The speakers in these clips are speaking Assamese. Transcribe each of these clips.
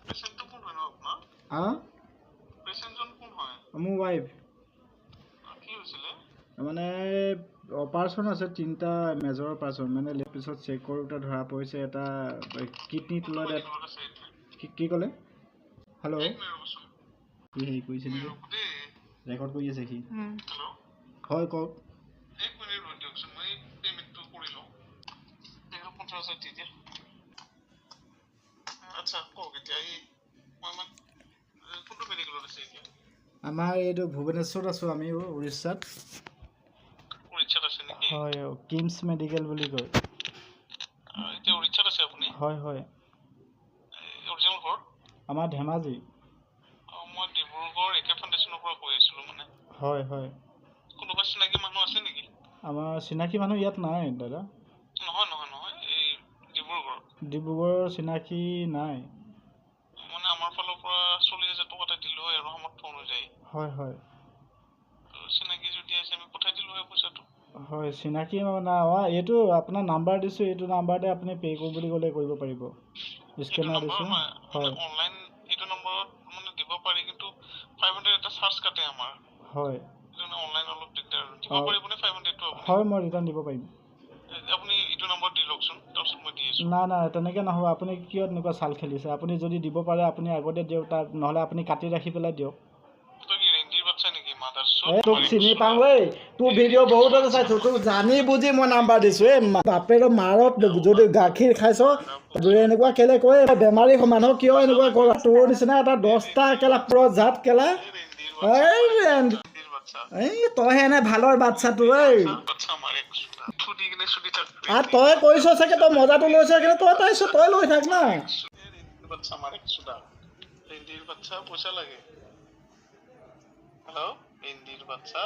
পেশেন্টটো কোন হয় আপোনাৰ? পেশেন্টজন কোন হয়? মোৰ ৱাইফ। কি হৈছিলে? মানে অপাৰেশ্যন আছে 3টা মেজৰ অপাৰেশ্যন মানে পিছত চেক কৰোঁতে ধৰা পৰিছে এটা কিডনী তলত কি ক'লে? হেল্ল' কি হেৰি কৰিছে নেকি? ৰেকৰ্ড কৰি আছে সি। হয় কওক। এক মিনিট ৰৈ দিয়কচোন, মই পেমেণ্টটো কৰি লওঁ। 50,000 দি দিয়া। আচ্ছা কওক এতিয়া মই কোনটো মেডিকেলত আছে এতিয়া? আমাৰ এইটো ভুৱনেশ্বৰত আছোঁ আমি উৰিষ্যাত। উৰিষ্যাত আছে নেকি? হয় কিমছ মেডিকেল বুলি কয়। এতিয়া উৰিষ্যাত আছে আপুনি? হয় হয়। অৰিজিনেল ঘৰ? আমাৰ ধেমাজি। মই ডিব্ৰুগড় একে ফাউণ্ডেশ্যনৰ পৰা কৈ আছিলোঁ মানে। হয় হয়। কোনোবা চিনাকি মানুহ আছে নেকি? আমাৰ চিনাকি মানুহ ইয়াত নাই দাদা। নহয় এই ডিব্ৰুগড়ৰ চিনাকি নাই। মানে আমাৰ ফালৰ পৰা 40,000 টকা এটা দিলোঁ হয় আৰু সামৰ্থ্য অনুযায়ী। হয় হয়। চিনাকি যদি আছে আমি পঠাই দিলোঁ হয় পইচাটো। হয় চিনাকি মানে এইটো আপোনাৰ নাম্বাৰ দিছোঁ, এইটো নাম্বাৰতে আপুনি পে' কৰোঁ বুলি ক'লে কৰিব পাৰিব। স্কেনাৰ দিছোঁ। হয় অনলাইন এইটো নম্বৰত মানে দিব পাৰি, কিন্তু 500 এটা চাৰ্জ কাটে আমাৰ। হয় অনলাইন অলপ দিগদাৰ। দিব পাৰিবনে 500টো আপুনি? হয় মই ৰিটাৰ্ণ দিব পাৰিম। আপুনি এইটো নম্বৰ দি লওকচোন, তাৰপিছত মই দি আছোঁ। নাই তেনেকৈ নহ'ব। আপুনি কিয় এনেকুৱা চাল খেলিছে? আপুনি যদি দিব পাৰে আপুনি আগতে দিয়ক, তাত নহ'লে আপুনি কাটি ৰাখি পেলাই দিয়ক। তোক চিনি পাওঁ ঐ, তোৰ ভিডিঅ' বহুততে চাইছোঁ, তোক জানি বুজি মই নাম্বাৰ দিছোঁ। এই বাপেৰ মাৰত যদি গাখীৰ খাইছ যদি এনেকুৱা কেলে কয়, বেমাৰী মানুহ কিয় এনেকুৱা কৰ? তোৰ নিচিনা এটা 10টা কেলা পুৰ জাত কেলা। এই তইহে এনে ভালৰ বাচ্ছাটো ঐ। তই কৰিছ চাগে, তই মজাটো লৈছ কিন্তু তই পাইছ, তই লৈ থাক না। পইচা লাগে। হেল্ল' ইন্দিৰ বাচ্চা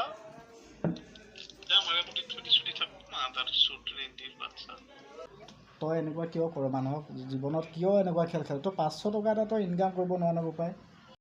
তই এনেকুৱা কিয় কৰ মানুহক জীৱনত? কিয় এনেকুৱা খেল খেল? তই 500 টকা এটা তই ইনকাম কৰিব নোৱাৰ পায়।